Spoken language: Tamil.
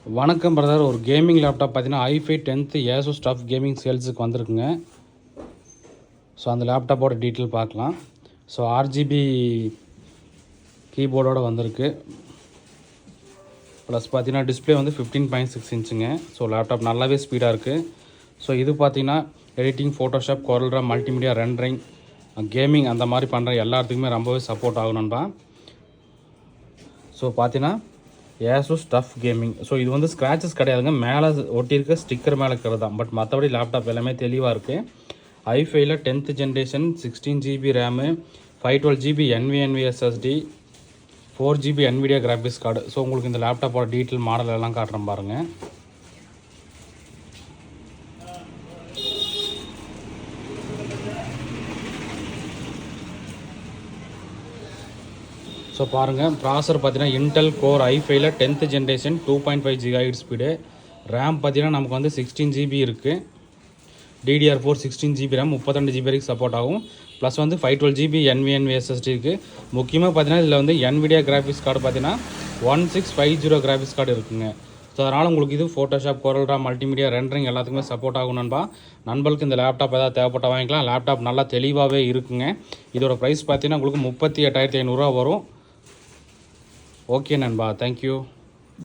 வணக்கம் பிரதர். ஒரு கேமிங் லேப்டாப் பார்த்தீங்கன்னா i5 10th Asus Tuf gaming சேல்ஸுக்கு வந்திருக்குங்க. ஸோ அந்த லேப்டாப்போட டீட்டெயில் பார்க்கலாம். ஸோ RGB கீபோர்டோடு வந்திருக்கு. ப்ளஸ் பார்த்தீங்கன்னா டிஸ்பிளே வந்து 15.6 இன்ச்சுங்க. ஸோ லேப்டாப் நல்லாவே ஸ்பீடாக இருக்குது. ஸோ இது பார்த்தீங்கன்னா editing, Photoshop, Corel, multimedia, rendering, gaming அந்த மாதிரி பண்ணுற எல்லாத்துக்குமே ரொம்பவே சப்போர்ட் ஆகணும்பா. ஸோ பார்த்தீங்கன்னா Asus Tuf கேமிங். ஸோ இது வந்து ஸ்க்ராச்சஸ் கிடையாதுங்க, மேலே ஒட்டியிருக்க ஸ்டிக்கர் மேலே இருக்கிறது தான். பட் மற்றபடி லேப்டாப் எல்லாமே தெளிவாக இருக்குது. i5ல 10th generation, 16GB RAM, 512GB NVMe SSD, 4GB NVIDEA graphics card. So உங்களுக்கு இந்த லேப்டாப்போட டீட்டெயில் மாடல் எல்லாம் காட்டுறேன் பாருங்கள். ஸோ பாருங்கள், ப்ராசர் பார்த்தீங்கன்னா இன்டெல் கோர் i5ல 10th generation 2.5 GHz speed. RAM பார்த்தீங்கன்னா நமக்கு வந்து 16GB இருக்குது. DDR4 16GB ரேம், 32GB வரைக்கும் சப்போர்ட் ஆகும். ப்ளஸ் வந்து 512GB NVMe SSD இருக்குது. முக்கியமாக பார்த்தீங்கன்னா இதில் வந்து NVIDIA கிராபிக்ஸ் கார்டு பார்த்தீங்கன்னா 1650 கிராபிக்ஸ் கார்டு இருக்குங்க. ஸோ அதனால் உங்களுக்கு இது ஃபோட்டோஷாப், Corel, மல்டிமீடியா, ரெண்டரிங் எல்லாத்துக்குமே சப்போர்ட் ஆகும் நண்பா. நண்பர்களுக்கு இந்த லேப்டாப் ஏதாவது தேவைப்பட்ட வாங்கிக்கலாம். லேப்டாப் நல்லா தெளிவாகவே இருக்குங்க. இதோட ப்ரைஸ் பார்த்தீங்கன்னா உங்களுக்கு 38,500 வரும். ஓகே நண்பா, தேங்க்யூ.